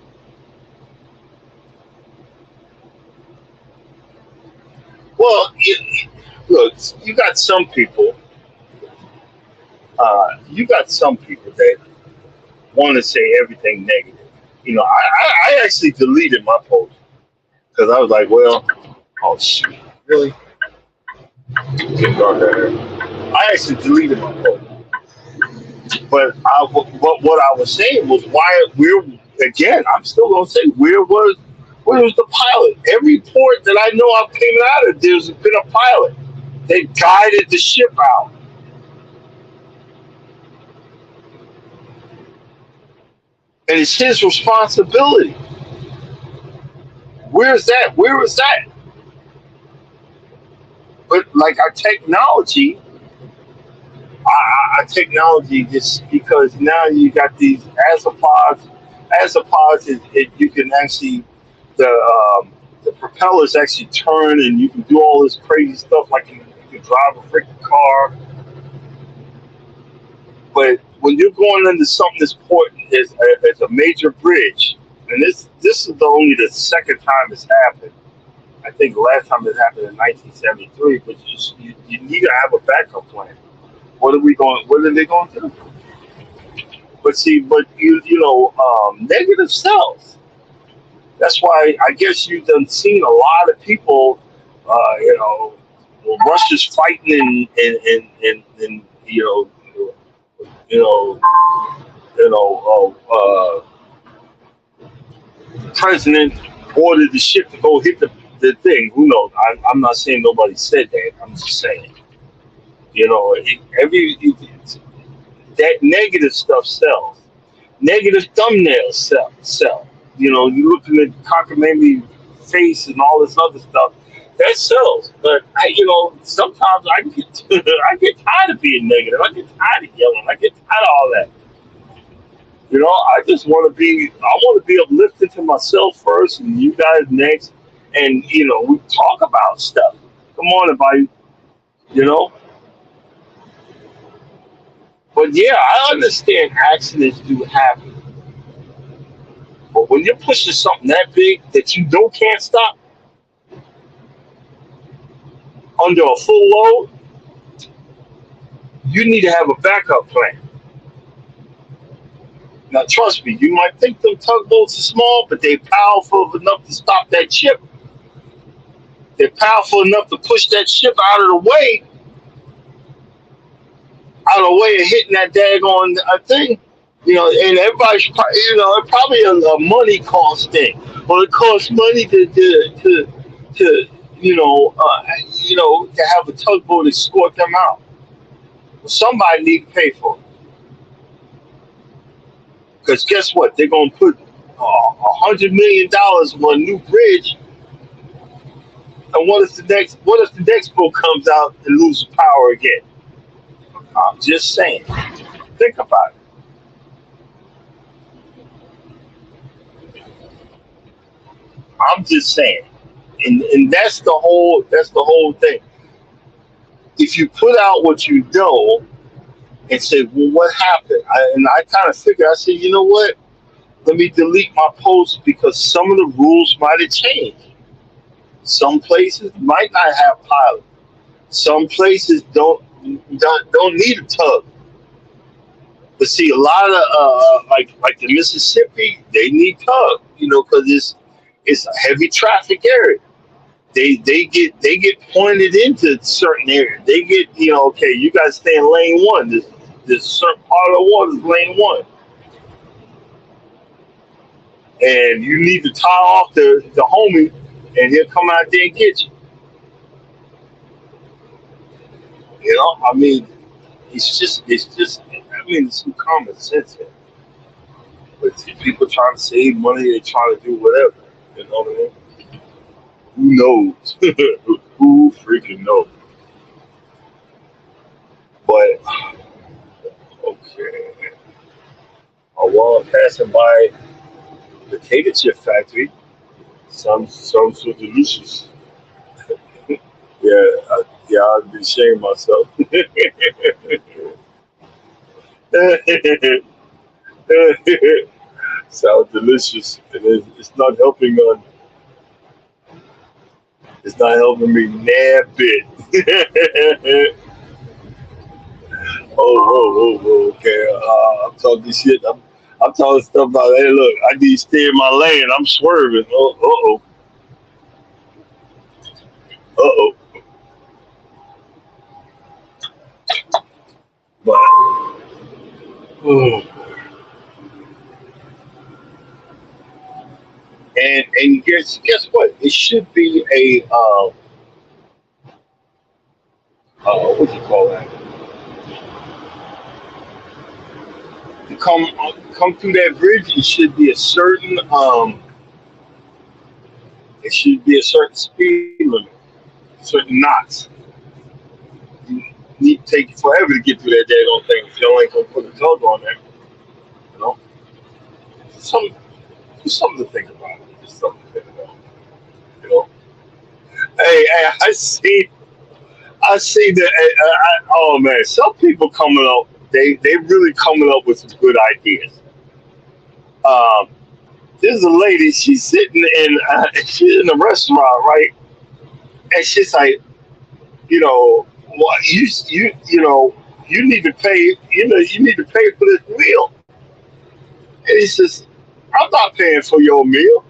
Well, look, you got some people. That want to say everything negative. I actually deleted my post because I was like, well, oh shoot, really? Get dark out here. I actually deleted my post, but what I was saying was I'm still gonna say where was the pilot? Every port that I know I've came out of, there's been a pilot. They guided the ship out. And it's his responsibility. Where is that? But like our technology just because now you got these asopods. Asopods you can actually the propellers actually turn and you can do all this crazy stuff like you can drive a freaking car. But when you're going into something as important as a major bridge, and this is only the second time it's happened. I think the last time it happened in 1973. But you need to have a backup plan. What are they going to do? But see, negative sells. That's why I guess you've done seen a lot of people, Russia's fighting and president ordered the ship to go hit the thing. Who knows? I'm not saying nobody said that. I'm just saying, that negative stuff sells. Negative thumbnails sell. You looking at cockamamie face and all this other stuff. That sells. But sometimes I get tired of being negative. I get tired of yelling. I get tired of all that. I just want to be uplifted to myself first and you guys next. and we talk about stuff. Come on, everybody, you know. But yeah, I understand accidents do happen. But when you're pushing something that big that you don't can't stop under a full load, you need to have a backup plan. Now, trust me, you might think them tugboats are small, but they're powerful enough to stop that ship. They're powerful enough to push that ship out of the way of hitting that daggone thing. And everybody's, it's probably a money cost thing. Well, it costs money to to have a tugboat escort them out. Well, somebody need to pay for it. Because guess what? They're gonna put $100 million on a new bridge, and what if the next boat comes out and loses power again? I'm just saying. Think about it. I'm just saying, and that's the whole thing. If you put out what you know and say, well, what happened? I kind of figured. I said, you know what? Let me delete my post because some of the rules might have changed. Some places might not have pilot. Some places don't need a tug. But see, a lot of like the Mississippi, they need tug. Because it's a heavy traffic area. They get pointed into certain areas. They get okay, you guys stay in lane one. This certain part of the water is lane one, and you need to tie off the homie, and he'll come out there and get you. I mean, it's just. I mean, it's some common sense here. But see, people trying to save money, they trying to do whatever. You know what I mean? Who knows? Who freaking knows? But okay. While I'm passing by the potato chip factory, some so delicious. Yeah, I'd be ashamed myself. Sounds delicious, and it's not helping me nab bit. Okay. I'm talking shit. I'm talking stuff about, hey, look, I need to stay in my lane. I'm swerving. Uh-oh. But, oh. And guess what? It should be a, what do you call that? To come through that bridge, it should be a certain speed limit, certain knots. You need to take forever to get through that daggone thing if you ain't gonna put a tug on there. You know, some just something to think about. Just something to think about. You know, hey, I see that. Oh man, some people coming up. They really coming up with some good ideas. Um, there's a lady. She's sitting she's in a restaurant, right? And she's like, what you need to pay. You need to pay for this meal. And he says, I'm not paying for your meal.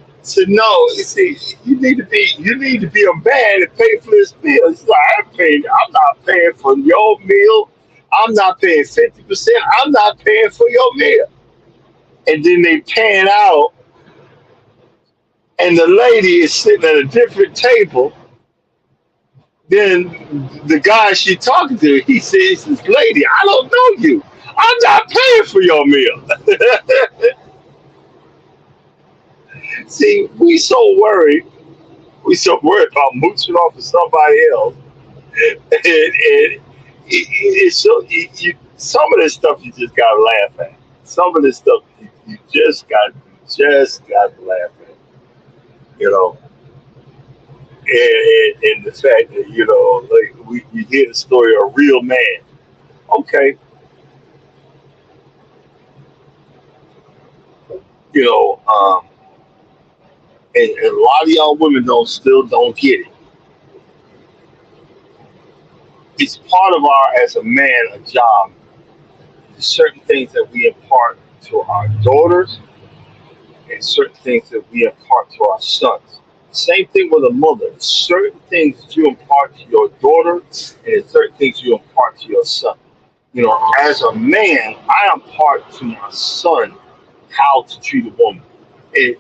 I said, no. You see, you need to be a man and pay for this meal. He's like, I'm not paying for your meal. I'm not paying 50%. I'm not paying for your meal. And then they pan out, and the lady is sitting at a different table. Then the guy she talking to, he says, lady, I don't know you. I'm not paying for your meal. See, we so worried about mooching off of somebody else. And it's so, some of this stuff you just gotta laugh at. Some of this stuff you just got to laugh at. You know. and the fact that like you hear the story of a real man. Okay, you know, and a lot of y'all women don't get it. It's part of our as a man a job. Certain things that we impart to our daughters, and certain things that we impart to our sons. Same thing with a mother. Certain things that you impart to your daughter, and certain things you impart to your son. As a man, I impart to my son how to treat a woman. And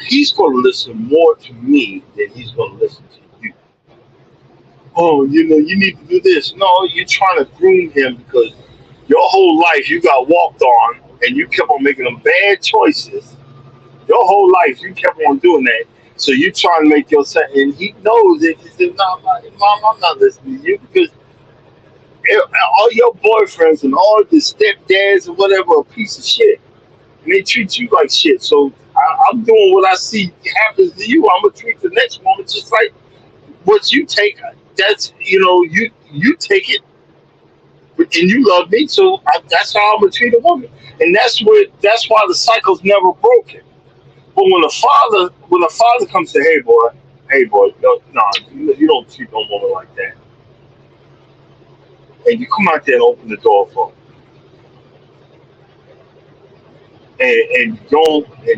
he's going to listen more to me than he's going to listen to you. Oh, you need to do this. No, you're trying to groom him because your whole life you got walked on and you kept on making them bad choices. Your whole life you kept on doing that. So you trying to make your son, and he knows it. He said, "No, mom, I'm not listening to you because all your boyfriends and all the stepdads and whatever are a piece of shit, and they treat you like shit. So I'm doing what I see happens to you. I'm gonna treat the next woman just like what you take. That's you take it, and you love me. So that's how I'm gonna treat a woman, and that's why the cycle's never broken. But when a father comes to, hey boy, no, you don't treat no woman like that, and you come out there and open the door for them, and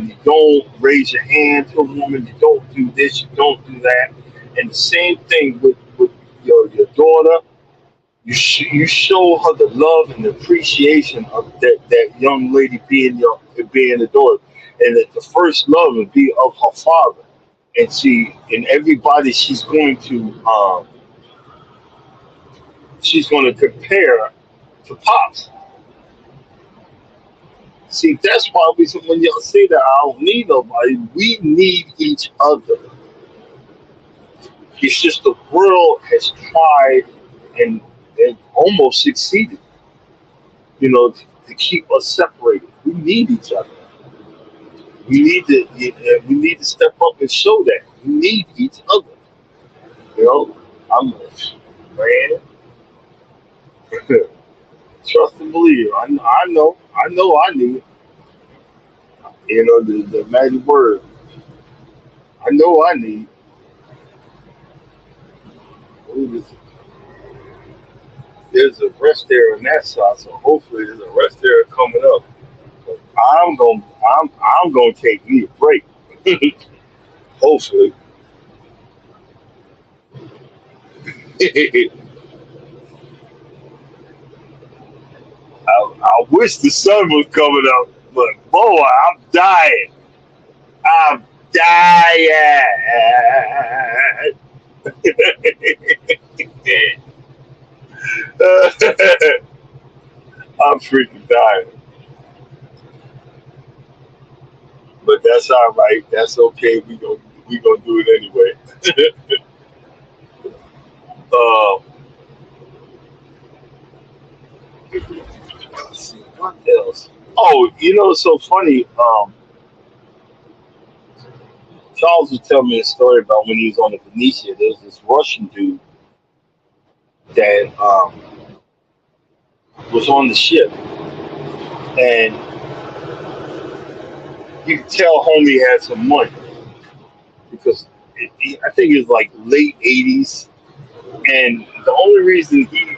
you don't raise your hand to a woman, you don't do this, you don't do that, and the same thing with your daughter. You show her the love and the appreciation of that young lady being the daughter, and that the first love would be of her father, and everybody she's going to compare to pops. See, that's why when y'all say that I don't need nobody, we need each other. It's just the world has tried and almost succeeded, to keep us separated. We need each other. We need to step up and show that we need each other. You know, I'm man. Trust and believe. I know. I need it. The magic word. I know I need. Ooh, there's a rest there in that side, so hopefully there's a rest there coming up. But I'm gonna take me a break. Hopefully. I wish the sun was coming up, but boy, I'm dying. I'm dying. I'm freaking dying. But that's all right. That's okay. We gonna do it anyway. uh, let's see what else. Oh, it's so funny. Charles was telling me a story about when he was on the Venetia. There was this Russian dude that was on the ship, and you could tell homie had some money because I think it was like late '80s, and the only reason he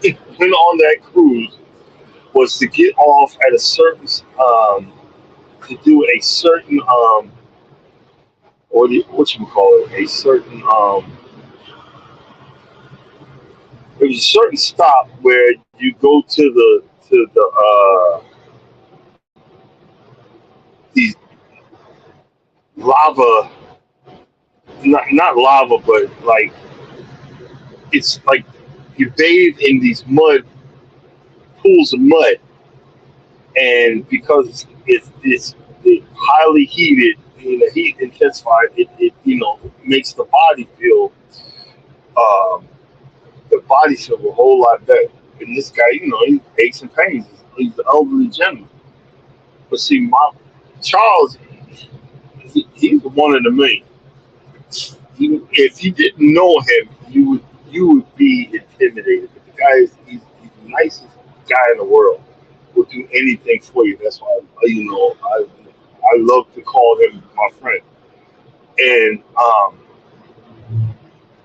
went on that cruise was to get off at a certain to do a certain what you call it, a certain there was a certain stop where you go to the these lava, not lava, but like it's like you bathe in these mud pools of mud, and because it's highly heated, the heat intensified, it makes um, the body feel a whole lot better. And this guy, he aches and pains. He's an elderly gentleman. But see, my Charles, he's the one in a million. if you didn't know him, you would be intimidated. But the guy he's the nicest guy in the world. Will do anything for you. That's why I love to call him my friend. And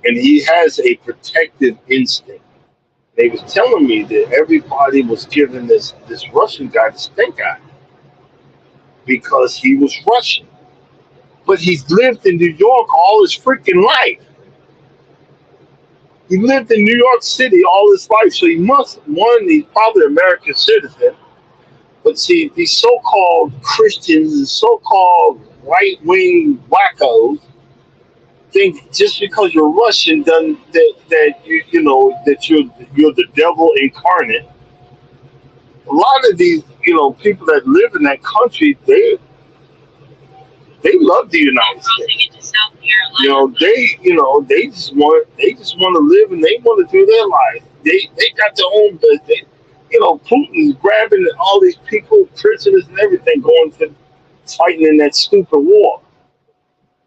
and he has a protective instinct. They was telling me that everybody was giving this Russian guy the stink eye because he was Russian. But he's lived in New York all his freaking life. He lived in New York City all his life, so he must one. He's probably an American citizen. But see, these so-called Christians and so-called right-wing wackos think just because you're Russian, done that that you're the devil incarnate. A lot of these people that live in that country, they love the And United crossing States. into South Carolina. They just want to live and they want to do their life. They got their own business. Putin's grabbing all these people, prisoners and everything, going to fighting in that stupid war.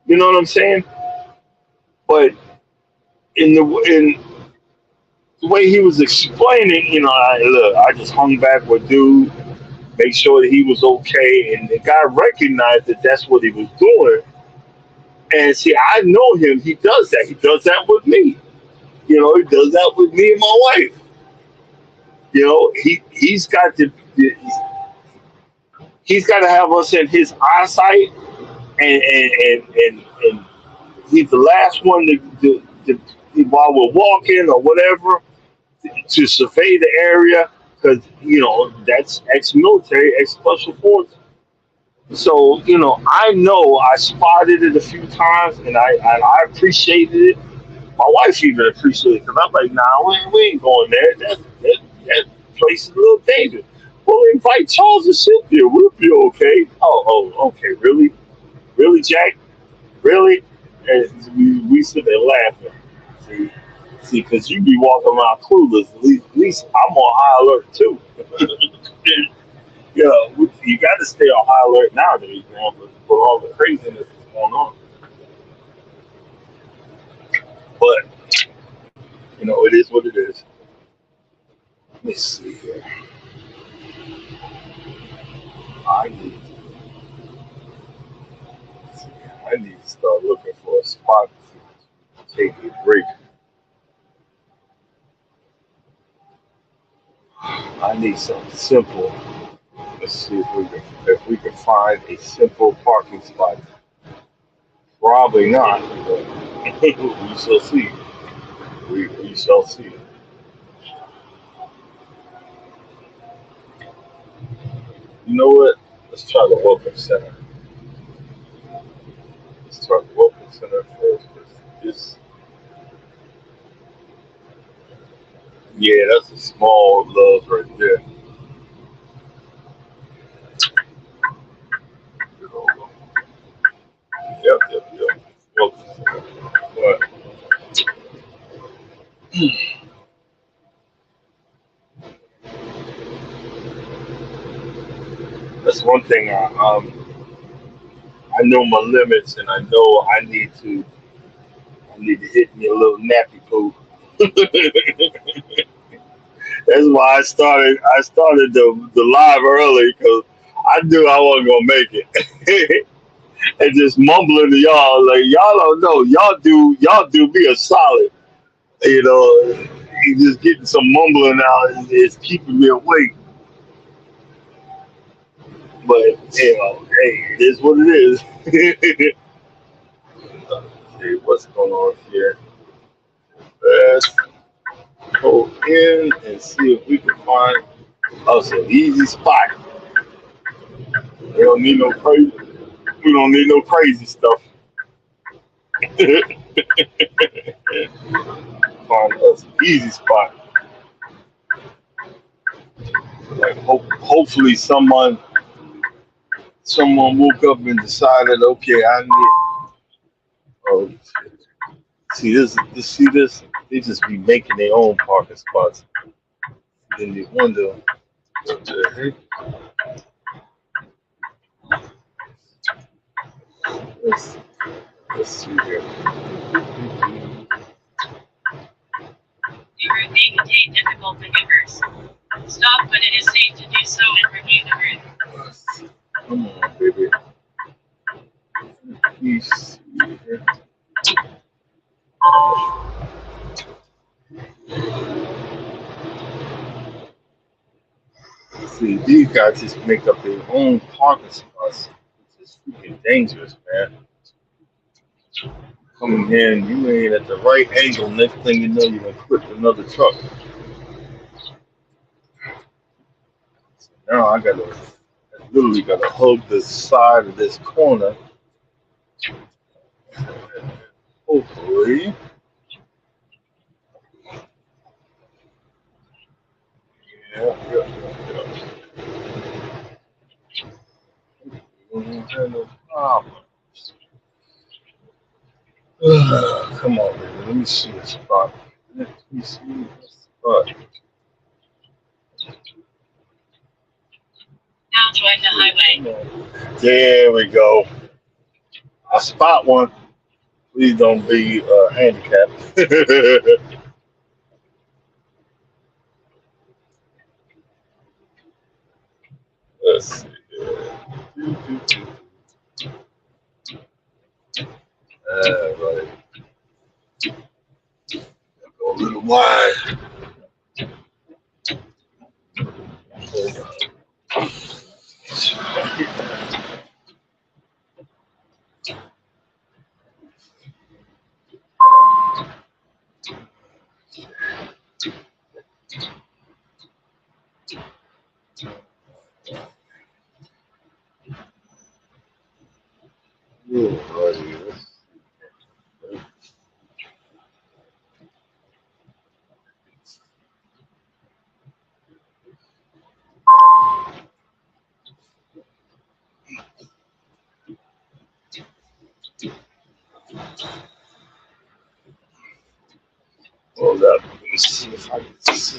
You know what I'm saying? But in the way he was explaining, I just hung back with dude, make sure that he was okay, and the guy recognized that that's what he was doing. And see, I know him. He does that. He does that with me. He does that with me and my wife. He's got to have us in his eyesight, and he's the last one while we're walking or whatever to survey the area because that's ex-military, ex-special forces. So I know I spotted it a few times, and I appreciated it. My wife even appreciated it because I'm like, nah, we ain't going there. That place is a little dangerous. Well, invite Charles and Cynthia. We'll be okay. Oh, okay. Really, really, Jack. Really? And we sit there laughing. See, because you be walking around clueless. At least I'm on high alert too. You got to stay on high alert nowadays, man, for all the craziness that's going on. But it is what it is. Let me see here. I need I need to start looking for a spot to take a break. I need something simple. Let's see if we can find a simple parking spot. Probably not, but we shall see. We shall see. You know what? Let's try the Welcome Center. Let's try the Welcome Center first. 'Cause This, yeah, that's a small love right there. Yep. Welcome Center. But that's one thing. I know my limits, and I know I need to hit me a little nappy poo. That's why I started the live early because I knew I wasn't gonna make it. And just mumbling to y'all like y'all don't know. Y'all do me a solid. You know, you just getting some mumbling out is keeping me awake. But hey, it is what it is. See what's going on here. Let's go in and see if we can find us an easy spot. We don't need no crazy. We don't need no crazy stuff. Find us an easy spot. Like hopefully someone woke up and decided, okay, I need. Oh, shit. See this. They just be making their own parking spots. Then you wonder what the heck. Let's see here. The route may contain difficult maneuvers. Stop when it is safe to do so and review the route. Come on, baby. Peace. See, these guys just make up their own parking spots. It's just freaking dangerous, man. Coming in, you ain't at the right angle. Next thing you know, you're gonna clip another truck. So now I literally gotta hug the side of this corner. Hopefully, yeah. We don't have no problem. Come on, baby. Let me see a spot. Let me see a spot. Now join the highway. There we go. I spot one. Please don't be handicapped. Let's see. Right. Go a little wide. Alrighty. Hold up. Let me see if I can see.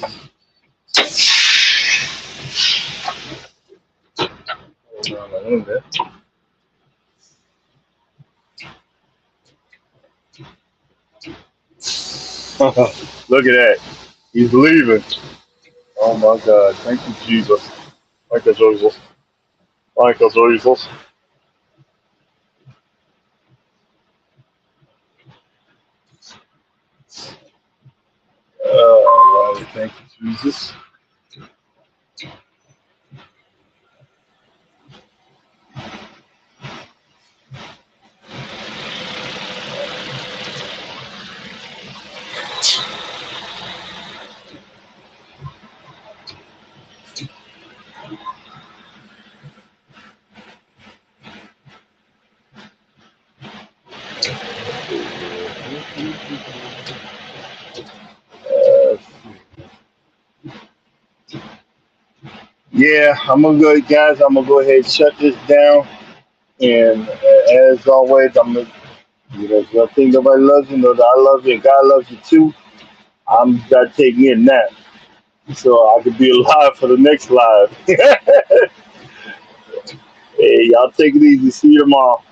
Hold on a little bit. Look at that. He's leaving. Oh my God. Thank you, Jesus. Thank you, Jesus. Thank you, Jesus. Alright. Thank you, Jesus. Uh, yeah, I'm gonna go, guys. I'm gonna go ahead and shut this down. And as always, I think nobody loves you, know that I love you, and God loves you too. I'm got to take me a nap so I can be alive for the next live. Hey, y'all take it easy. See you tomorrow.